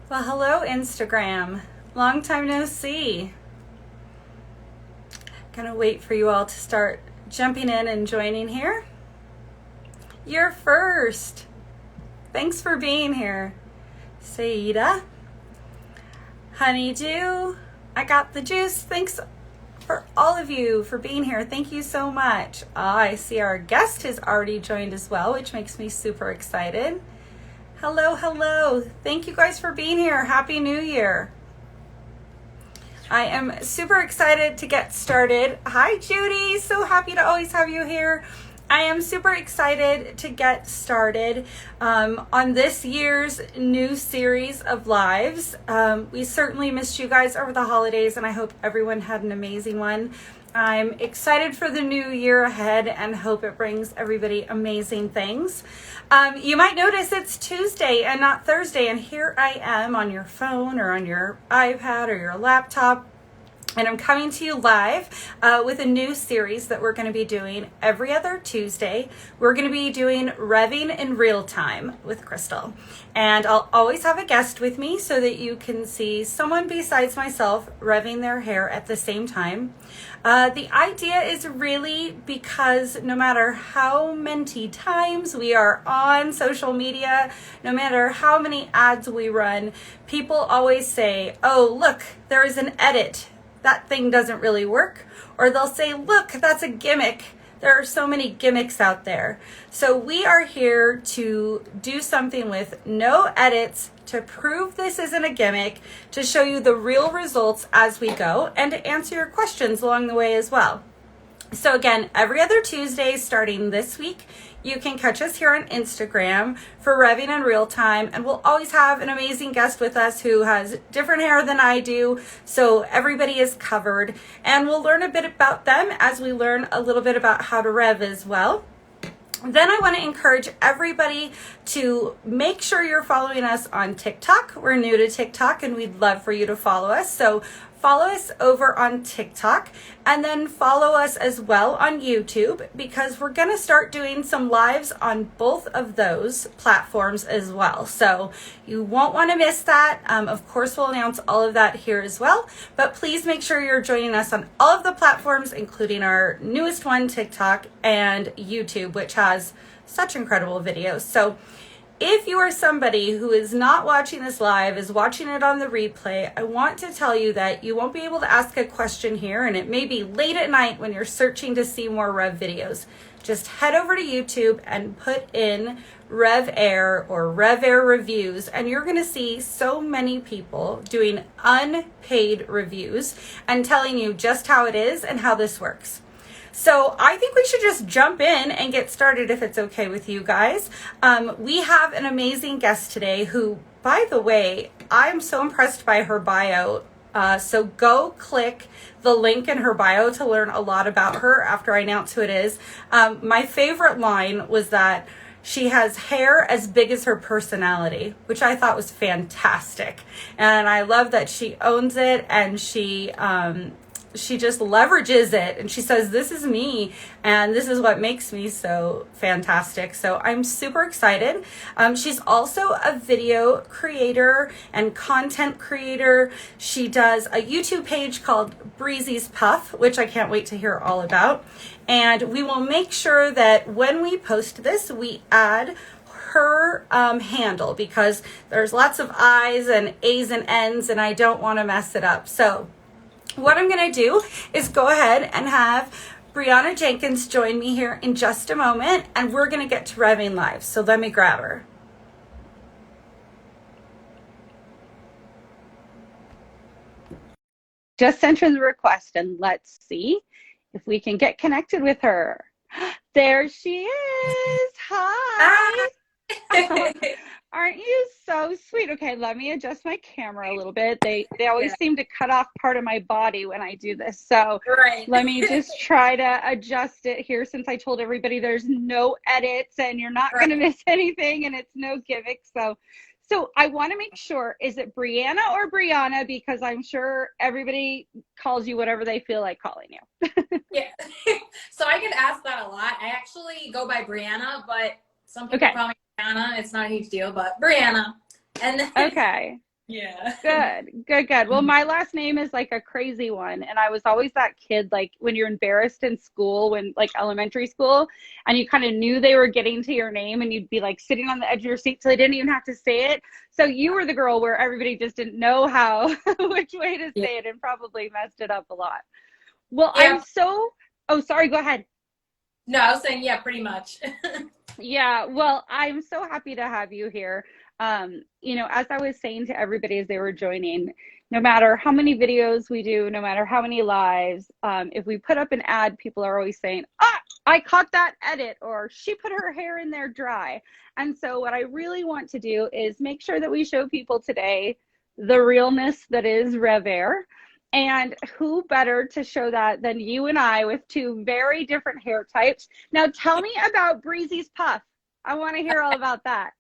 Well, hello, Instagram. Long time no see. Gonna wait for you all to start jumping in and joining here. You're first. Thanks for being here. Saida, Honeydew, I got the juice. Thanks for all of you for being here. Thank you so much. I see our guest has already joined as well, which makes me super excited. Hello, hello. Thank you guys for being here. Happy New Year. I am super excited to get started. Hi, Judy. So happy to always have you here. I am super excited to get started on this year's new series of lives. We certainly missed you guys over the holidays, and I hope everyone had an amazing one. I'm excited for the new year ahead and hope it brings everybody amazing things. You might notice it's Tuesday and not Thursday, and here I am on your phone or on your iPad or your laptop. And I'm coming to you live with a new series that we're going to be doing every other Tuesday. We're going to be doing Rev'ing in real time with Crystal. And I'll always have a guest with me so that you can see someone besides myself revving their hair at the same time. The idea is really because no matter how many times we are on social media, no matter how many ads we run, people always say, oh, look, there is an edit. That thing doesn't really work. Or they'll say, look, that's a gimmick. There are so many gimmicks out there. So we are here to do something with no edits, to prove this isn't a gimmick, to show you the real results as we go, and to answer your questions along the way as well. So again, every other Tuesday starting this week, you can catch us here on Instagram for Rev'ing in real time, and we'll always have an amazing guest with us who has different hair than I do, so everybody is covered, and we'll learn a bit about them as we learn a little bit about how to rev as well. Then I want to encourage everybody to make sure you're following us on TikTok. We're new to TikTok and we'd love for you to follow us. So follow us over on TikTok and then follow us as well on YouTube, because we're going to start doing some lives on both of those platforms as well. So you won't want to miss that. Of course, we'll announce all of that here as well, but please make sure you're joining us on all of the platforms, including our newest one, TikTok, and YouTube, which has such incredible videos. So if you are somebody who is not watching this live, is watching it on the replay, I want to tell you that you won't be able to ask a question here, and it may be late at night when you're searching to see more Rev videos. Just head over to YouTube and put in RevAir or RevAir reviews, and you're going to see so many people doing unpaid reviews and telling you just how it is and how this works. So I think we should just jump in and get started if it's okay with you guys. We have an amazing guest today who, by the way, I'm so impressed by her bio. So go click the link in her bio to learn a lot about her after I announce who it is. My favorite line was that she has hair as big as her personality, which I thought was fantastic. And I love that she owns it, and she just leverages it, and she says, this is me and this is what makes me so fantastic. So I'm super excited. She's also a video creator and content creator. She does a YouTube page called Breezy's Puff, which I can't wait to hear all about. And we will make sure that when we post this, we add her handle, because there's lots of I's and A's and N's, and I don't want to mess it up. So what I'm going to do is go ahead and have Brianna Jenkins join me here in just a moment, and we're going to get to Rev'ing live. So let me grab her. Just sent her the request, and let's see if we can get connected with her. There she is. Hi. Aren't you so sweet? Okay, let me adjust my camera a little bit. They always seem to cut off part of my body when I do this. So let me just try to adjust it here, since I told everybody there's no edits and you're not going to miss anything, and it's no gimmicks. So I want to make sure, is it Brianna or Brianna? Because I'm sure everybody calls you whatever they feel like calling you. Yeah. So I get asked that a lot. I actually go by Brianna, but some people call me Brianna. It's not a huge deal, but Brianna. And then, okay. Yeah. Good, good, good. Well, my last name is like a crazy one. And I was always that kid, like when you're embarrassed in school, when like elementary school, and you kind of knew they were getting to your name and you'd be like sitting on the edge of your seat so they didn't even have to say it. So you were the girl where everybody just didn't know how, which way to Yeah. say it and probably messed it up a lot. Well, Yeah. oh, sorry, go ahead. No, I was saying, yeah, pretty much. Yeah, well, I'm so happy to have you here. As I was saying to everybody as they were joining, no matter how many videos we do, no matter how many lives, if we put up an ad, people are always saying, ah, I caught that edit, or she put her hair in there dry. And so what I really want to do is make sure that we show people today the realness that is RevAir. And who better to show that than you and I with two very different hair types. Now tell me about Breezy's Puff. I want to hear all about that.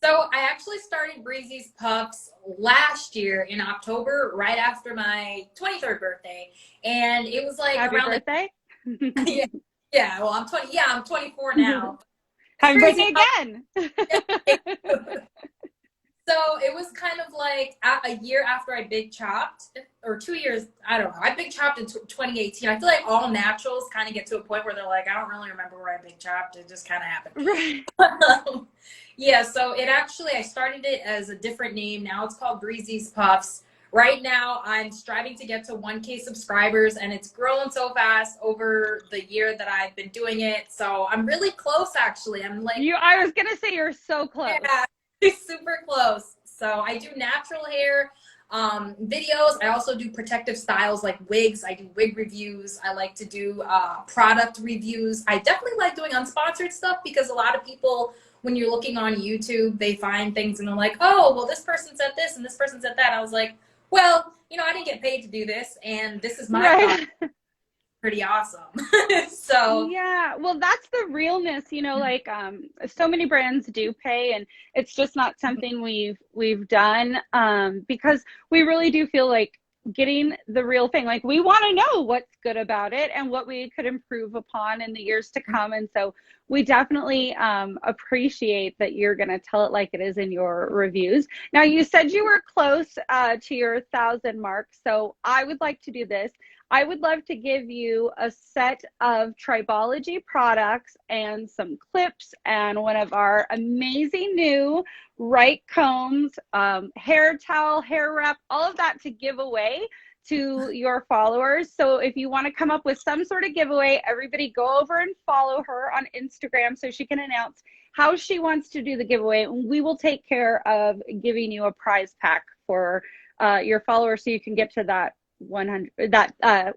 So I actually started Breezy's Puffs last year in October, right after my 23rd birthday. And it was like Happy around birthday. the, yeah, yeah, well, I'm 20, yeah, I'm 24 now. It's Happy crazy birthday how again. So it was kind of like a year after I big chopped, or 2 years, I don't know. I big chopped in 2018. I feel like all naturals kind of get to a point where they're like, I don't really remember where I big chopped. It just kind of Right. happened. Yeah, so I started it as a different name. Now it's called Breezy's Puffs. Right now, I'm striving to get to 1K subscribers, and it's grown so fast over the year that I've been doing it. So I'm really close, actually. I'm like, I was gonna say you're so close. yeah, super close. So I do natural hair videos. I also do protective styles like wigs. I do wig reviews. I like to do product reviews. I definitely like doing unsponsored stuff because a lot of people, when you're looking on YouTube, they find things and they're like, oh, well, this person said this and this person said that. I was like, well, I didn't get paid to do this, and this is my product. Right. Pretty awesome. So Yeah, well, that's the realness, like so many brands do pay, and it's just not something we've done because we really do feel like getting the real thing. Like we want to know what's good about it and what we could improve upon in the years to come. And so we definitely appreciate that you're going to tell it like it is in your reviews. Now, you said you were close to your 1,000 mark, so I would like to do this. I would love to give you a set of Tribology products and some clips and one of our amazing new right combs, hair towel, hair wrap, all of that to give away to your followers. So if you want to come up with some sort of giveaway, everybody go over and follow her on Instagram so she can announce how she wants to do the giveaway. We will take care of giving you a prize pack for your followers so you can get to that 1,000. I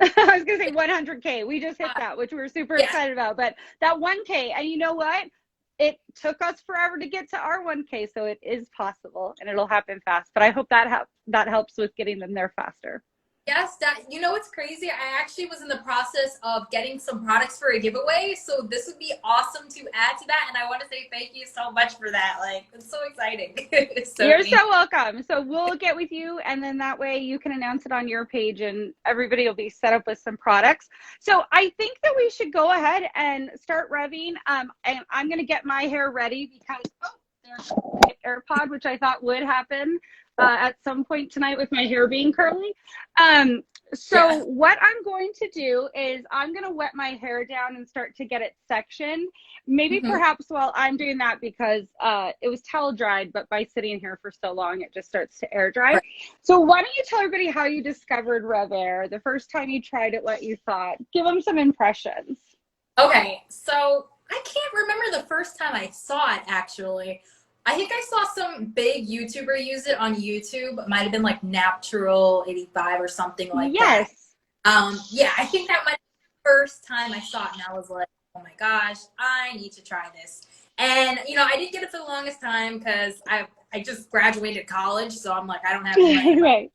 was gonna say 100K. We just hit that, which we're super excited about. But that 1K, and you know what? It took us forever to get to our 1K, so it is possible, and it'll happen fast. But I hope that helps with getting them there faster. yes, what's crazy? I actually was in the process of getting some products for a giveaway, so this would be awesome to add to that. And I want to say thank you so much for that. Like, it's so exciting. You're so welcome. So we'll get with you, and then that way you can announce it on your page, and everybody will be set up with some products. So I think that we should go ahead and start revving. And I'm going to get my hair ready because there's an AirPod, which I thought would happen at some point tonight with my hair being curly. What I'm going to do is I'm going to wet my hair down and start to get it sectioned. Maybe perhaps while I'm doing that, because it was towel dried, but by sitting here for so long, it just starts to air dry. Right. So why don't you tell everybody how you discovered RevAir, the first time you tried it, what you thought. Give them some impressions. Okay, so I can't remember the first time I saw it, actually. I think I saw some big YouTuber use it on YouTube. It might have been like Natural 85 or something like that. Yeah, I think that might be the first time I saw it, and I was like, oh my gosh, I need to try this. And, I didn't get it for the longest time because I just graduated college, so I'm like, I don't have any money. Right.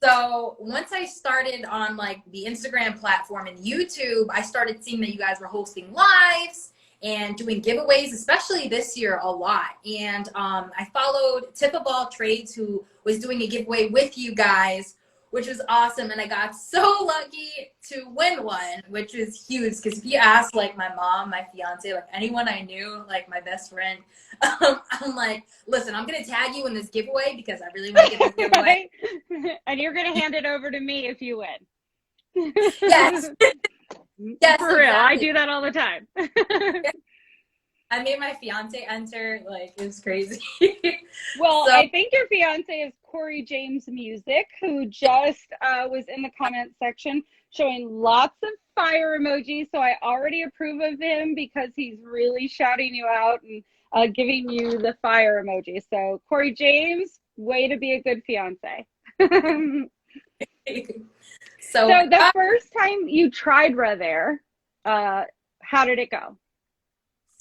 So once I started on like the Instagram platform and YouTube, I started seeing that you guys were hosting lives and doing giveaways, especially this year, a lot. And I followed Tip of All Trades, who was doing a giveaway with you guys, which was awesome. And I got so lucky to win one, which was huge. Because if you ask like my mom, my fiance, like anyone I knew, like my best friend, I'm like, listen, I'm going to tag you in this giveaway because I really want to get this giveaway. Right? And you're going to hand it over to me if you win. Yes. Yes, for real. exactly. I do that all the time. I made my fiance enter, like, it was crazy. Well, So, I think your fiance is Corey James Music, who just was in the comment section showing lots of fire emojis. So I already approve of him because he's really shouting you out and giving you the fire emoji. So Corey James, way to be a good fiance. so the first time you tried RevAir, how did it go?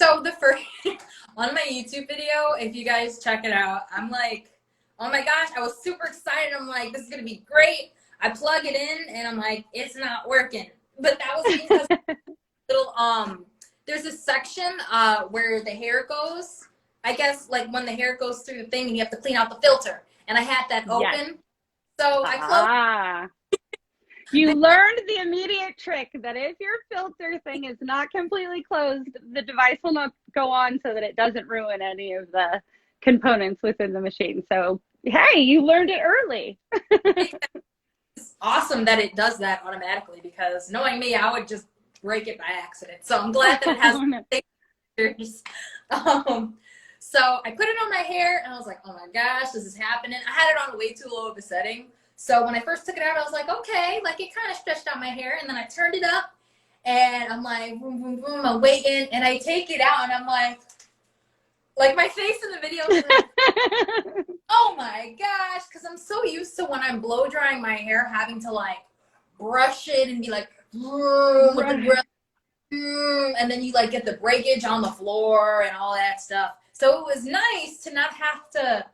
So the first, on my YouTube video, if you guys check it out, I'm like, oh my gosh, I was super excited. I'm like, this is going to be great. I plug it in and I'm like, it's not working. But that was because little, there's a section where the hair goes, I guess, like when the hair goes through the thing and you have to clean out the filter. And I had that open. Yes. So I closed. You learned the immediate trick that if your filter thing is not completely closed, the device will not go on so that it doesn't ruin any of the components within the machine. So, hey, you learned it early. It's awesome that it does that automatically because knowing me, I would just break it by accident. So I'm glad that it has pictures. So I put it on my hair and I was like, oh my gosh, this is happening. I had it on way too low of a setting. So when I first took it out, I was like, okay, like it kind of stretched out my hair. And then I turned it up and I'm like, boom, boom, boom, I'm waiting. And I take it out and I'm like my face in the video is like, oh my gosh. Cause I'm so used to when I'm blow drying my hair, having to like brush it and be like, with the brush. And then you like get the breakage on the floor and all that stuff. So it was nice to not have to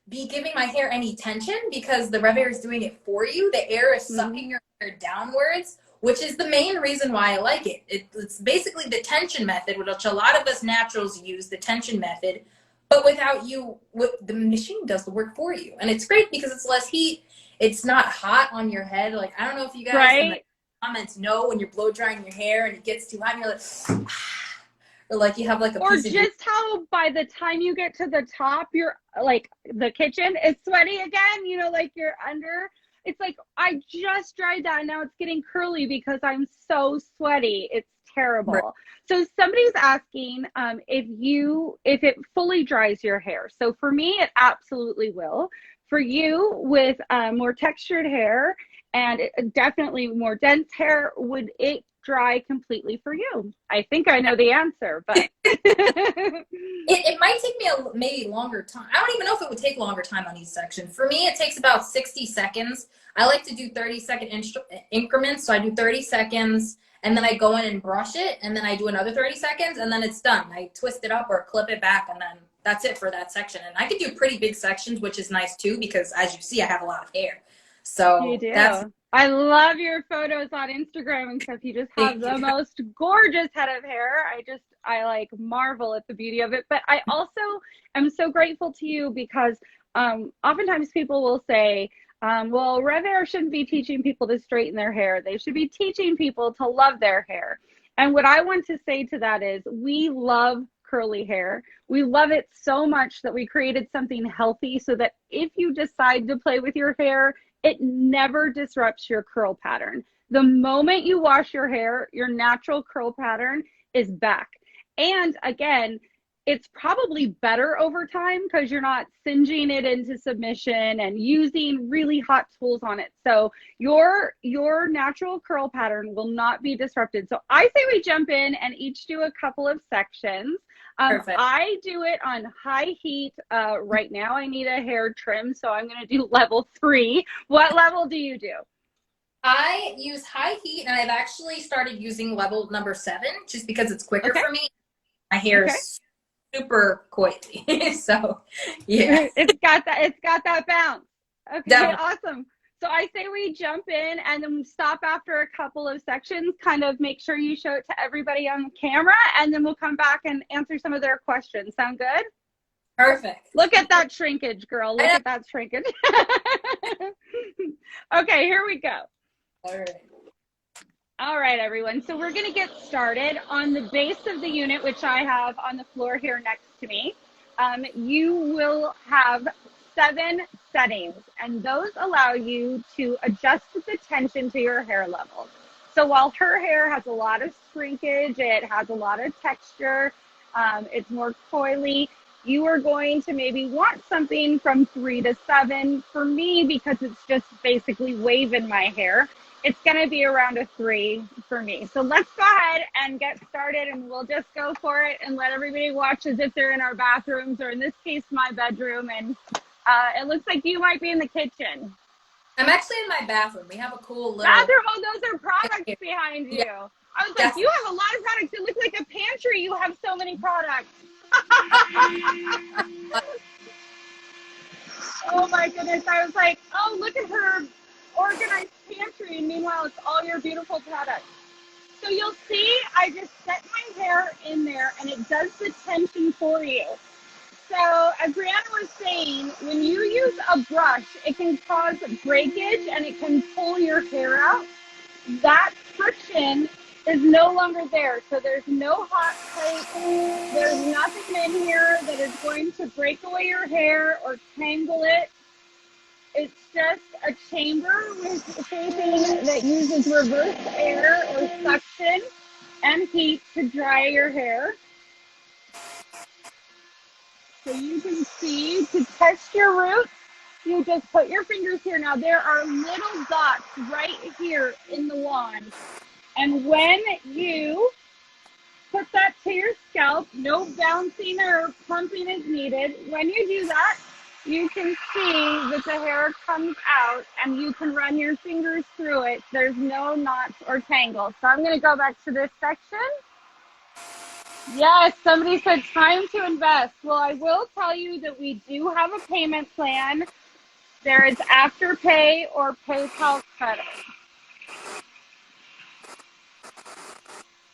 be giving my hair any tension because the RevAir is doing it for you. The air is sucking your hair downwards, which is the main reason why I like it. It's basically the tension method, which a lot of us naturals use, the tension method, but without you, the machine does the work for you. And it's great because it's less heat. It's not hot on your head. Like, I don't know if you guys in the comments know when you're blow drying your hair and it gets too hot and you're like, or like you have like a or piece of just how by the time you get to the top, you're like the kitchen is sweaty again, you know, like you're under. It's like, I just dried that and now it's getting curly because I'm so sweaty. It's terrible. Right. So somebody's asking if it fully dries your hair. So for me, it absolutely will. For you with more textured hair and definitely more dense hair, would it dry completely for you? I think I know the answer, but it might take me maybe longer time. I don't even know if it would take longer time on each section. For me, it takes about 60 seconds. I like to do 30-second increments. So I do 30 seconds and then I go in and brush it and then I do another 30 seconds and then it's done. I twist it up or clip it back and then that's it for that section. And I could do pretty big sections, which is nice too, because as you see, I have a lot of hair. So you do. I love your photos on Instagram and stuff. You just have the most gorgeous head of hair. I like marvel at the beauty of it. But I also am so grateful to you because oftentimes people will say, well, RevAir shouldn't be teaching people to straighten their hair. They should be teaching people to love their hair. And what I want to say to that is we love curly hair. We love it so much that we created something healthy so that if you decide to play with your hair, it never disrupts your curl pattern. The moment you wash your hair, your natural curl pattern is back. And again, it's probably better over time because you're not singeing it into submission and using really hot tools on it. So your natural curl pattern will not be disrupted. So I say we jump in and each do a couple of sections. Perfect. I do it on high heat. Right now I need a hair trim, so I'm going to do level 3. What level do you do? I use high heat and I've actually started using level number 7 just because it's quicker for me. My hair is super coily. So yeah. It's got that bounce. Okay, Definitely. awesome. So I say we jump in and then stop after a couple of sections, kind of make sure you show it to everybody on camera, and then we'll come back and answer some of their questions. Sound good? Perfect. Look at that shrinkage, girl. Look at that shrinkage. Okay, here we go. All right. All right, everyone. So we're going to get started on the base of the unit, which I have on the floor here next to me. You will have 7 settings, and those allow you to adjust the tension to your hair level. So while her hair has a lot of shrinkage, it has a lot of texture, it's more coily, you are going to maybe want something from 3 to 7. For me, because it's just basically wave in my hair, it's going to be around a 3 for me. So let's go ahead and get started, and we'll just go for it and let everybody watch as if they're in our bathrooms, or in this case, my bedroom. And it looks like you might be in the kitchen. I'm actually in my bathroom. We have a cool little bathroom. Oh, those are products behind you. Yeah. I was like, you have a lot of products. It looks like a pantry. You have so many products. Oh my goodness. I was like, oh, look at her organized pantry. And meanwhile, it's all your beautiful products. So you'll see, I just set my hair in there and it does the tension for you. So as Brianna was saying, when you use a brush, it can cause breakage and it can pull your hair out. That friction is no longer there. So there's no hot plate. There's nothing in here that is going to break away your hair or tangle it. It's just a chamber with something that uses reverse air or suction and heat to dry your hair. So you can see, to test your roots, you just put your fingers here. Now there are little dots right here in the wand. And when you put that to your scalp, no bouncing or pumping is needed. When you do that, you can see that the hair comes out and you can run your fingers through it. There's no knots or tangles. So I'm going to go back to this section. Yes, somebody said time to invest. Well, I will tell you that we do have a payment plan. There is Afterpay or PayPal credit.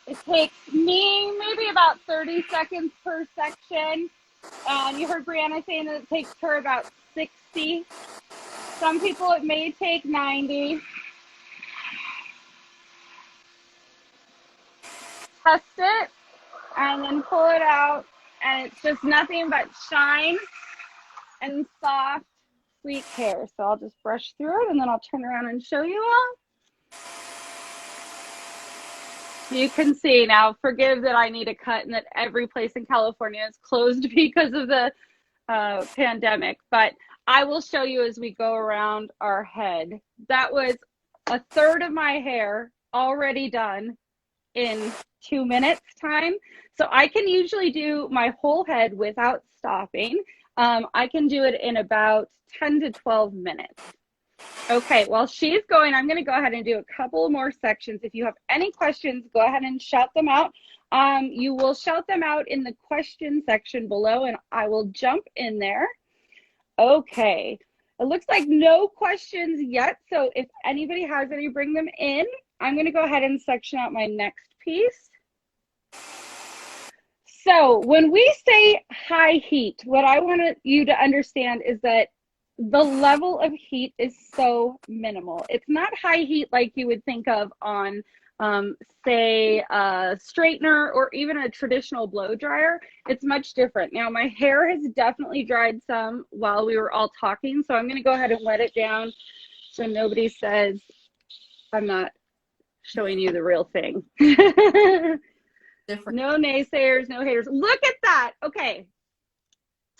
It takes me maybe about 30 seconds per section. And you heard Brianna saying that it takes her about 60. Some people it may take 90. Test it and then pull it out. And it's just nothing but shine and soft, sweet hair. So I'll just brush through it and then I'll turn around and show you all. You can see now, forgive that I need a cut and that every place in California is closed because of the pandemic, but I will show you as we go around our head. That was a third of my hair already done in 2 minutes time. So I can usually do my whole head without stopping. I can do it in about 10 to 12 minutes. Okay, while she's going, I'm going to go ahead and do a couple more sections. If you have any questions, go ahead and shout them out. You will shout them out in the question section below, and I will jump in there. Okay, it looks like no questions yet. So if anybody has any, bring them in. I'm going to go ahead and section out my next piece. So when we say high heat, what I want you to understand is that the level of heat is so minimal. It's not high heat like you would think of on, say, a straightener or even a traditional blow dryer. It's much different. Now, my hair has definitely dried some while we were all talking, so I'm going to go ahead and wet it down so nobody says I'm not showing you the real thing. No naysayers, no haters. Look at that. Okay.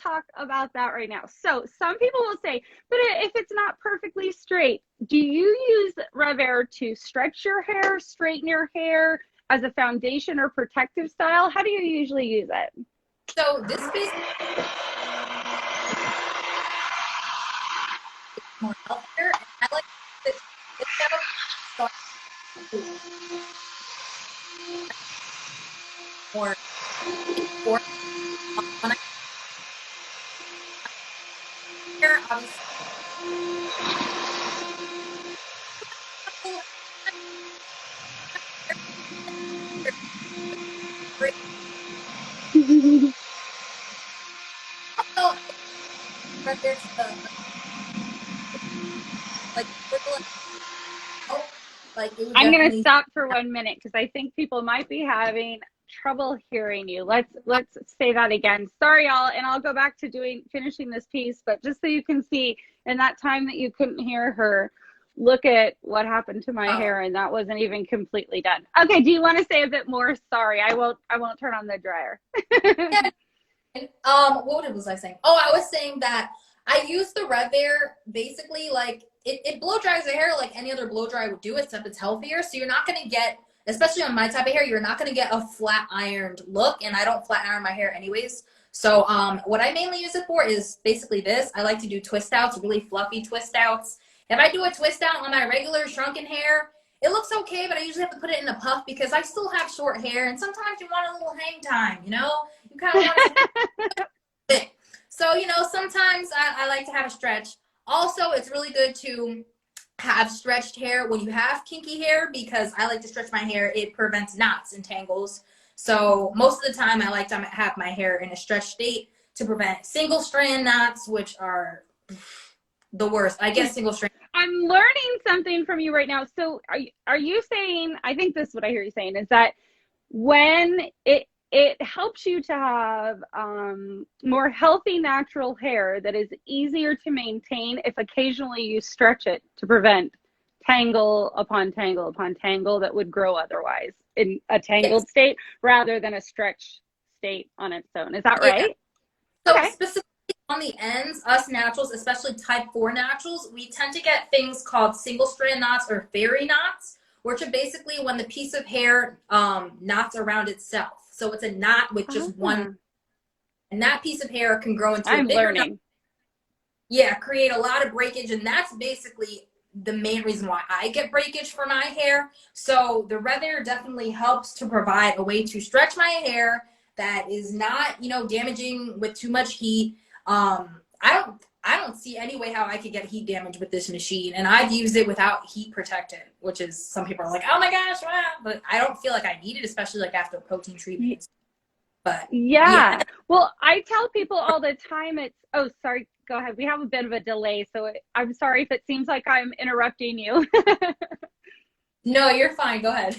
Talk about that right now. So some people will say, but if it's not perfectly straight, do you use RevAir to stretch your hair, straighten your hair as a foundation or protective style? How do you usually use it? So this is more healthier, and I like this out more when I hair, obviously. Also, right there to the like wiggle it out. Like it would I'm going to definitely. stop for 1 minute because I think people might be having trouble hearing you. Let's say that again. Sorry, y'all, and I'll go back to finishing this piece, but just so you can see, in that time that you couldn't hear her, look at what happened to my Oh. hair, and that wasn't even completely done. Okay, do you want to say a bit more? Sorry, I won't turn on the dryer. Yeah. What was I saying? Oh, I was saying that I use the RevAir basically like it blow dries the hair like any other blow dry would do, except it's healthier. So you're not gonna get, especially on my type of hair, you're not gonna get a flat ironed look, and I don't flat iron my hair anyways. So what I mainly use it for is basically this. I like to do twist outs, really fluffy twist outs. If I do a twist out on my regular shrunken hair, it looks okay, but I usually have to put it in a puff because I still have short hair, and sometimes you want a little hang time, you know? You kind of want it to fit. So, sometimes I like to have a stretch. Also, it's really good to have stretched hair when you have kinky hair because I like to stretch my hair. It prevents knots and tangles. So most of the time I like to have my hair in a stretched state to prevent single strand knots, which are the worst. I guess single strand. I'm learning something from you right now. So are you saying, I think this is what I hear you saying, is that when it helps you to have more healthy natural hair that is easier to maintain if occasionally you stretch it to prevent tangle upon tangle upon tangle that would grow otherwise in a tangled Yes. state rather than a stretched state on its own. Is that Yeah. right? So Okay. specifically on the ends, us naturals, especially type 4 naturals, we tend to get things called single strand knots or fairy knots, which are basically when the piece of hair knots around itself. So it's a knot with just one, and that piece of hair can grow into a I'm bigger knot. learning. Yeah, create a lot of breakage, and that's basically the main reason why I get breakage for my hair. So the RevAir definitely helps to provide a way to stretch my hair that is not, damaging with too much heat. I don't see any way how I could get heat damage with this machine, and I've used it without heat protectant, which is some people are like, oh my gosh, wow. But I don't feel like I need it, especially like after protein treatments. But Yeah. Well, I tell people all the time oh, sorry, go ahead. We have a bit of a delay, so I'm sorry if it seems like I'm interrupting you. no, you're fine. Go ahead.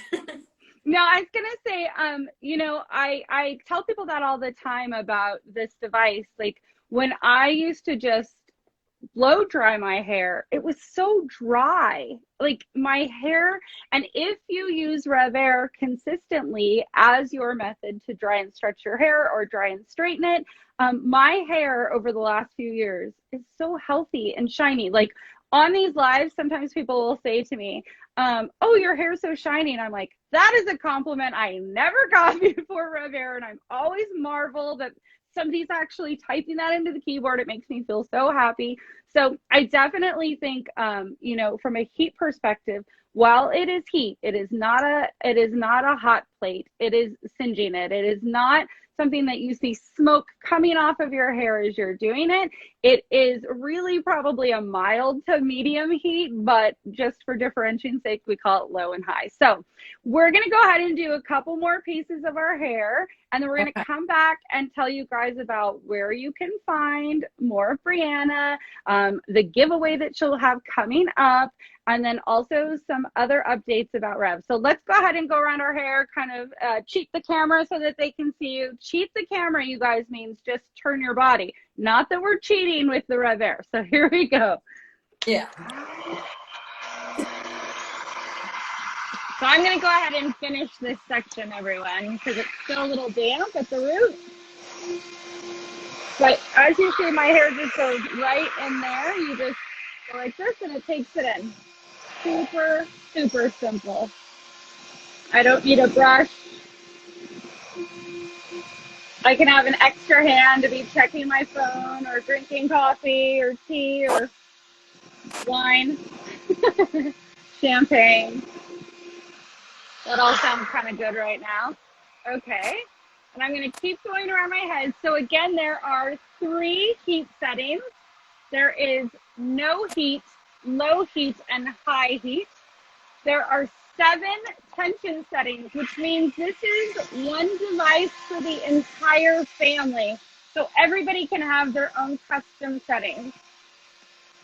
No, I was gonna say, I tell people that all the time about this device. Like when I used to just blow dry my hair, it was so dry. Like my hair, and if you use RevAir consistently as your method to dry and stretch your hair or dry and straighten it, my hair over the last few years is so healthy and shiny. Like on these lives, sometimes people will say to me, oh, your hair's so shiny. And I'm like, that is a compliment I never got before RevAir. And I'm always marvel that somebody's actually typing that into the keyboard. It makes me feel so happy. So I definitely think, from a heat perspective, while it is heat, it is not a hot plate. It is singeing it. It is not something that you see smoke coming off of your hair as you're doing it. It is really probably a mild to medium heat, but just for differentiating sake, we call it low and high. So we're going to go ahead and do a couple more pieces of our hair, and then we're going to come back and tell you guys about where you can find more of Brianna, the giveaway that she'll have coming up, and then also some other updates about Rev. So let's go ahead and go around our hair, kind of cheat the camera so that they can see you. Cheat the camera, you guys, means just turn your body. Not that we're cheating with the RevAir. So here we go. Yeah. So I'm going to go ahead and finish this section, everyone, because it's still a little damp at the root. But as you see, my hair just goes right in there. You just go like this, and it takes it in. Super, super simple. I don't need a brush. I can have an extra hand to be checking my phone or drinking coffee or tea or wine, champagne. That all sounds kind of good right now. Okay. And I'm going to keep going around my head. So again, there are 3 heat settings. There is no heat, low heat, and high heat. There are 7 tension settings, which means this is one device for the entire family. So everybody can have their own custom settings.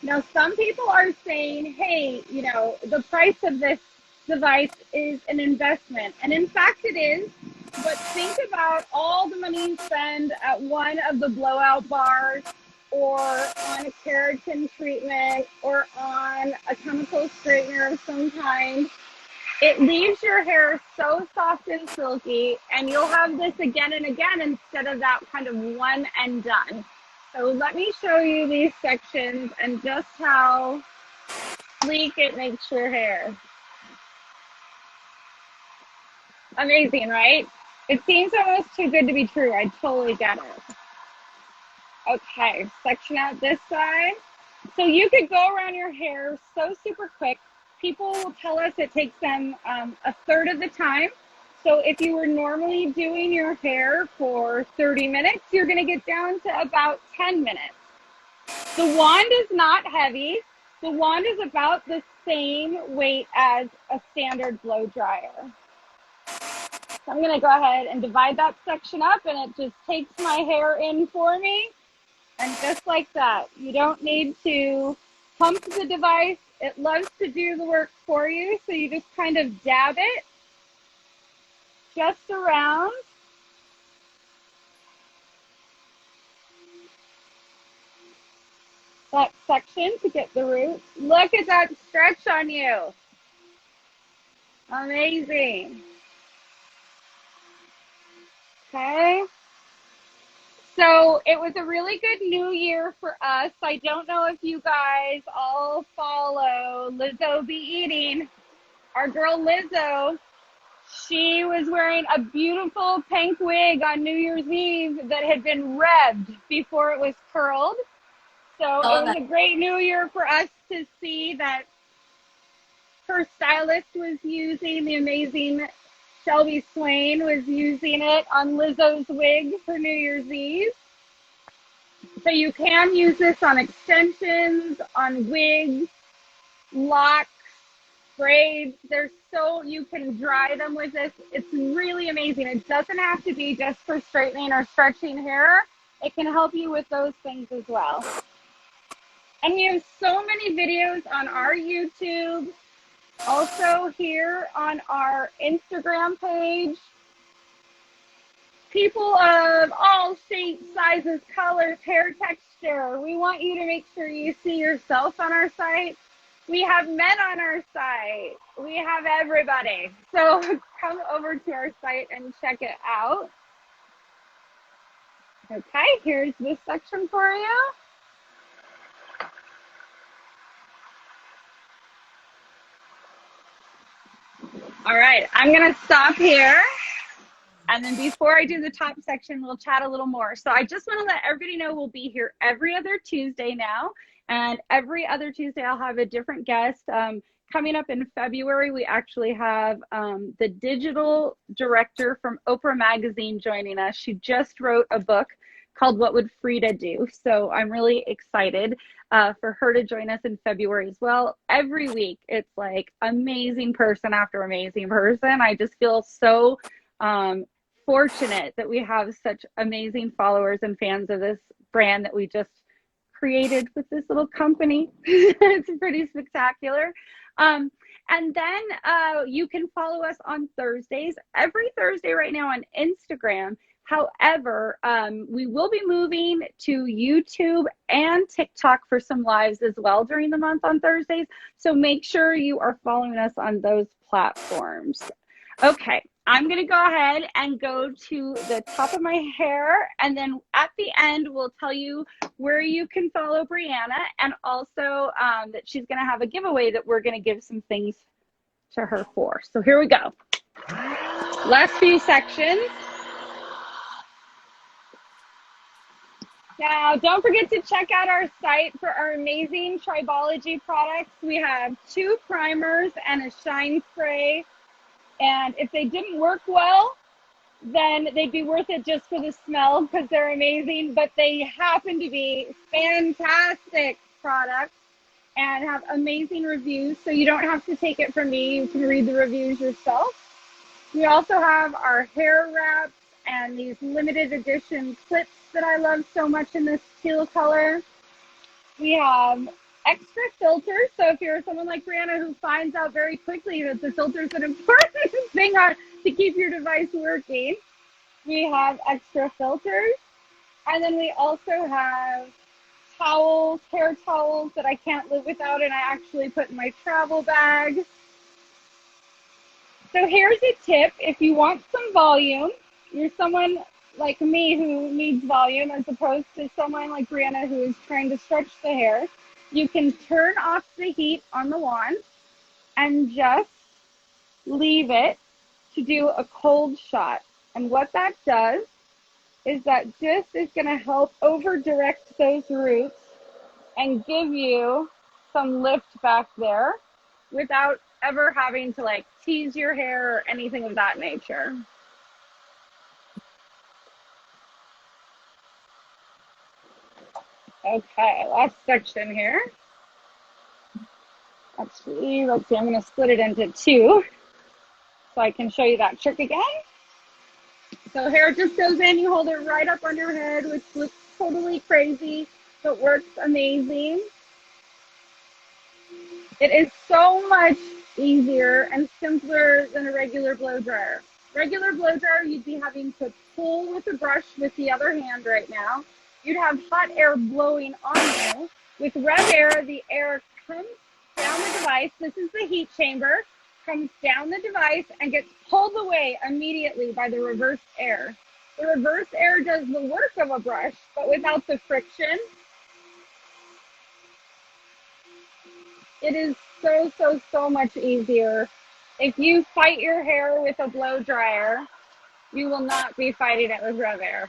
Now, some people are saying, hey, you know, the price of this device is an investment. And in fact, it is. But think about all the money you spend at one of the blowout bars, or on a keratin treatment, or on a chemical straightener of some kind. It leaves your hair so soft and silky, and you'll have this again and again instead of that kind of one and done. So let me show you these sections and just how sleek it makes your hair. Amazing, right? It seems almost too good to be true. I totally get it. Okay, section out this side. So you could go around your hair so super quick. People will tell us it takes them a third of the time. So if you were normally doing your hair for 30 minutes, you're going to get down to about 10 minutes. The wand is not heavy. The wand is about the same weight as a standard blow dryer. So I'm going to go ahead and divide that section up, and it just takes my hair in for me. And just like that, you don't need to pump the device. It loves to do the work for you. So you just kind of dab it just around. That section to get the roots. Look at that stretch on you. Amazing. Okay. So it was a really good new year for us. I don't know if you guys all follow Lizzo Be Eating. Our girl Lizzo, she was wearing a beautiful pink wig on New Year's Eve that had been revved before it was curled. So it was a great new year for us to see that her stylist was using, the amazing Shelby Swain was using it on Lizzo's wig for New Year's Eve. So you can use this on extensions, on wigs, locks, braids. You can dry them with this. It's really amazing. It doesn't have to be just for straightening or stretching hair. It can help you with those things as well. And we have so many videos on our YouTube, also here on our Instagram page. People of all shapes, sizes, colors, hair texture. We want you to make sure you see yourself on our site. We have men on our site. We have everybody. So come over to our site and check it out. Okay, here's this section for you. All right, I'm gonna stop here. And then before I do the top section, we'll chat a little more. So I just want to let everybody know we'll be here every other Tuesday now. And every other Tuesday, I'll have a different guest. Coming up in February, we actually have the digital director from Oprah Magazine joining us. She just wrote a book called What Would Frida Do? So I'm really excited for her to join us in February as well. Every week, it's like amazing person after amazing person. I just feel so fortunate that we have such amazing followers and fans of this brand that we just created with this little company. It's pretty spectacular. And then you can follow us on Thursdays, every Thursday right now on Instagram. However, we will be moving to YouTube and TikTok for some lives as well during the month on Thursdays. So make sure you are following us on those platforms. Okay, I'm going to go ahead and go to the top of my hair, and then at the end, we'll tell you where you can follow Brianna, and also that she's going to have a giveaway that we're going to give some things to her for. So here we go. Last few sections. Now, don't forget to check out our site for our amazing Tribology products. We have 2 primers and a shine spray. And if they didn't work well, then they'd be worth it just for the smell because they're amazing. But they happen to be fantastic products and have amazing reviews. So you don't have to take it from me. You can read the reviews yourself. We also have our hair wraps and these limited edition clips that I love so much in this teal color. We have extra filters. So if you're someone like Brianna who finds out very quickly that the filter is an important thing to keep your device working, we have extra filters. And then we also have towels, hair towels that I can't live without, and I actually put in my travel bag. So here's a tip. If you want some volume, you're someone like me who needs volume as opposed to someone like Brianna who is trying to stretch the hair, you can turn off the heat on the wand and just leave it to do a cold shot. And what that does is that just is going to help over direct those roots and give you some lift back there without ever having to like tease your hair or anything of that nature. Okay, last section here. Actually, let's see, I'm going to split it into two so I can show you that trick again. So hair just goes in, you hold it right up on your head, which looks totally crazy, but works amazing. It is so much easier and simpler than a regular blow dryer. Regular blow dryer, you'd be having to pull with a brush with the other hand right now. You'd have hot air blowing on you. With RevAir, the air comes down the device. This is the heat chamber. Comes down the device and gets pulled away immediately by the reverse air. The reverse air does the work of a brush, but without the friction. It is so much easier. If you fight your hair with a blow dryer, you will not be fighting it with RevAir.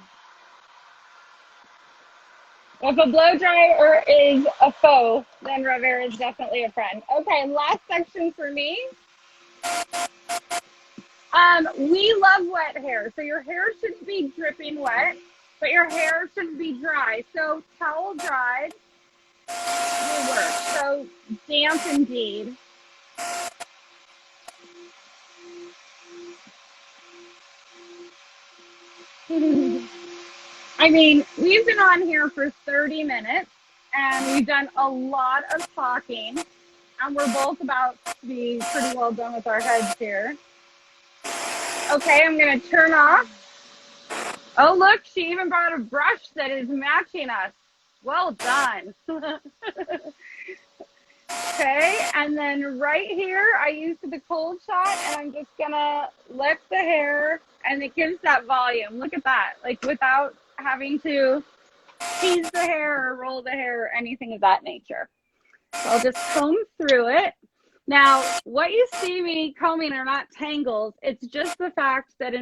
If a blow dryer is a foe, then RevAir is definitely a friend. Okay, last section for me. We love wet hair. So your hair shouldn't be dripping wet, but your hair shouldn't be dry. So towel dried will work. So damp indeed. I mean, we've been on here for 30 minutes and we've done a lot of talking and we're both about to be pretty well done with our heads here. Okay, I'm gonna turn off. Oh, look, she even brought a brush that is matching us. Well done. Okay, and then right here, I used the cold shot and I'm just gonna lift the hair and it gives that volume. Look at that, like without having to tease the hair or roll the hair or anything of that nature. So I'll just comb through it. Now, what you see me combing are not tangles. It's just the fact that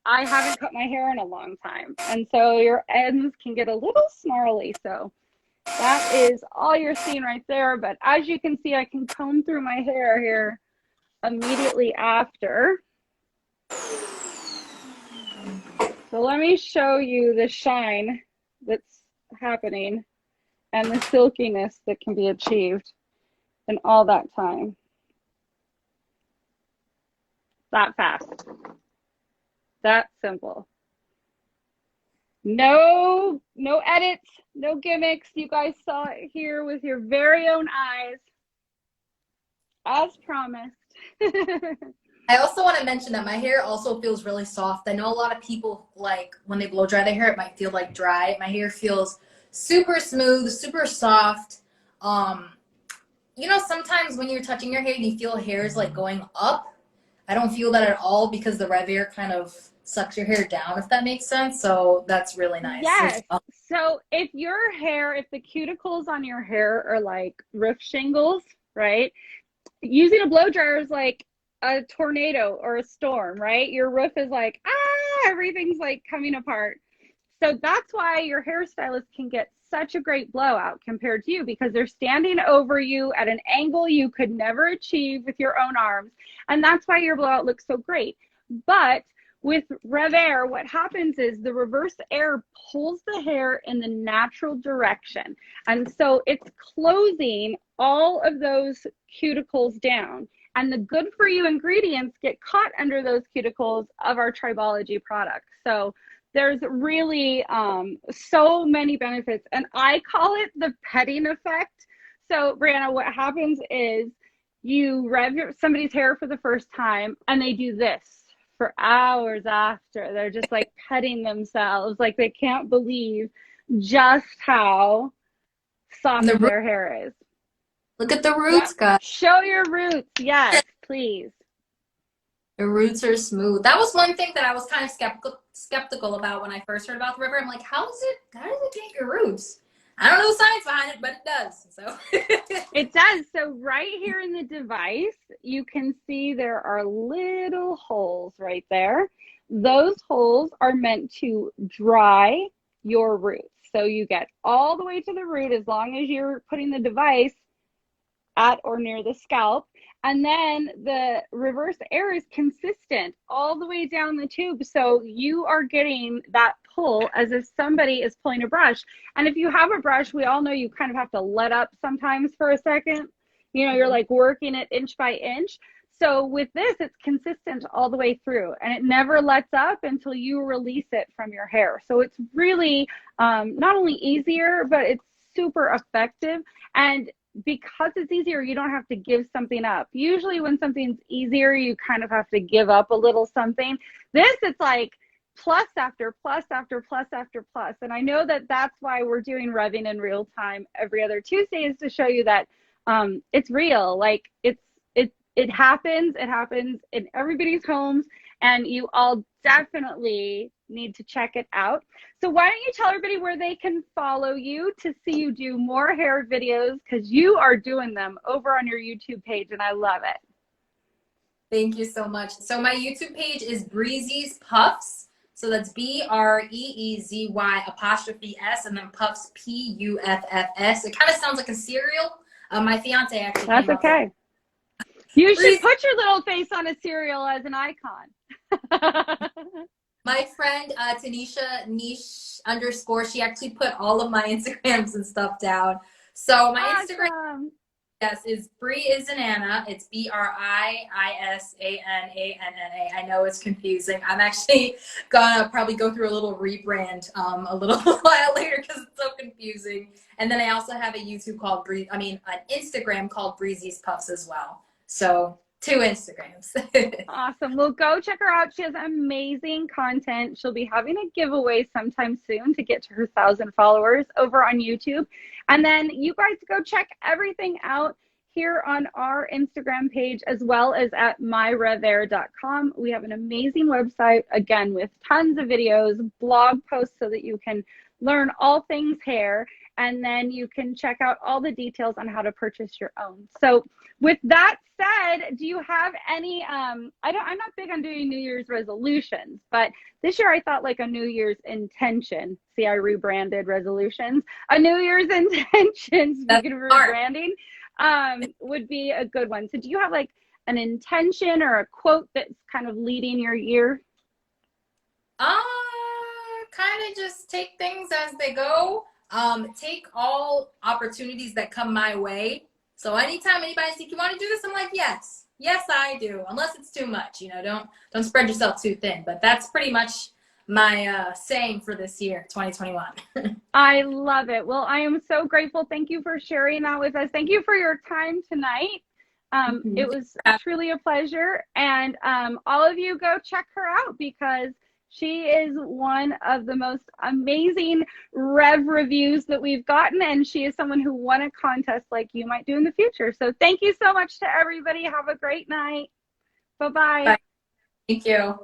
I haven't cut my hair in a long time. And so your ends can get a little snarly. So that is all you're seeing right there. But as you can see, I can comb through my hair here immediately after. So let me show you the shine that's happening and the silkiness that can be achieved in all that time. That fast. That simple. No edits, no gimmicks. You guys saw it here with your very own eyes, as promised. I also want to mention that my hair also feels really soft. I know a lot of people, like, when they blow dry their hair, it might feel like dry. My hair feels super smooth, super soft. You know, sometimes when you're touching your hair, you feel hair's like going up. I don't feel that at all because the RevAir kind of sucks your hair down, if that makes sense. So that's really nice. Yes. So if your hair, if the cuticles on your hair are like roof shingles, right? Using a blow dryer is like a tornado or a storm, right? Your roof is like, everything's like coming apart. So that's why your hairstylist can get such a great blowout compared to you, because they're standing over you at an angle you could never achieve with your own arms. And that's why your blowout looks so great. But with RevAir, what happens is the reverse air pulls the hair in the natural direction. And so it's closing all of those cuticles down. And the good for you ingredients get caught under those cuticles of our Tribology product. So there's really so many benefits, and I call it the petting effect. So Brianna, what happens is you rev somebody's hair for the first time and they do this for hours after. They're just like petting themselves, like they can't believe just how soft their hair is. Look at the roots, guys. Show your roots. Yes, please. The roots are smooth. That was one thing that I was kind of skeptical about when I first heard about the RevAir. I'm like, how does it get your roots? I don't know the science behind it, but it does. So it does. So right here in the device, you can see there are little holes right there. Those holes are meant to dry your roots. So you get all the way to the root as long as you're putting the device at or near the scalp. And then the reverse air is consistent all the way down the tube. So you are getting that pull as if somebody is pulling a brush. And if you have a brush, we all know you kind of have to let up sometimes for a second. You know, you're like working it inch by inch. So with this, it's consistent all the way through, and it never lets up until you release it from your hair. So it's really not only easier, but it's super effective. And because it's easier, you don't have to give something up. Usually when something's easier, you kind of have to give up a little something. This, it's like plus after plus after plus after plus. And I know that that's why we're doing Rev'ing in real time every other Tuesday, is to show you that it's real. Like it happens in everybody's homes, and you all definitely need to check it out. So why don't you tell everybody where they can follow you to see you do more hair videos, because you are doing them over on your YouTube page, and I love it. Thank you so much. So my YouTube page is Breezy's Puffs. So that's BREEZY 'S and then Puffs PUFFS. It kind of sounds like a cereal. My fiance actually. That's okay. You should put your little face on a cereal as an icon. My friend Tanisha Niche _, she actually put all of my Instagrams and stuff down. So my Instagram, yes, is Brianna. It's BRIISANANNA. I know it's confusing. I'm actually gonna probably go through a little rebrand a little while later because it's so confusing. And then I also have a YouTube called an Instagram called Breezy's Puffs as well. So 2 Instagrams. Awesome. Well, go check her out. She has amazing content. She'll be having a giveaway sometime soon to get to her 1,000 followers over on YouTube. And then you guys go check everything out here on our Instagram page, as well as at myrevair.com. We have an amazing website, again, with tons of videos, blog posts, so that you can learn all things hair. And then you can check out all the details on how to purchase your own. So with that said, do you have any, I'm not big on doing New Year's resolutions, but this year I thought like a New Year's intention. See, I rebranded resolutions. A New Year's intention, speaking of rebranding, would be a good one. So do you have like an intention or a quote that's kind of leading your year? Kind of just take things as they go. Take all opportunities that come my way. So anytime anybody's like, you want to do this? I'm like, yes, I do. Unless it's too much, you know, don't spread yourself too thin. But that's pretty much my saying for this year, 2021. I love it. Well, I am so grateful. Thank you for sharing that with us. Thank you for your time tonight. It was truly a pleasure. And all of you go check her out, because she is one of the most amazing Rev reviews that we've gotten, and she is someone who won a contest like you might do in the future. So thank you so much to everybody. Have a great night. Bye-bye. Bye. Thank you.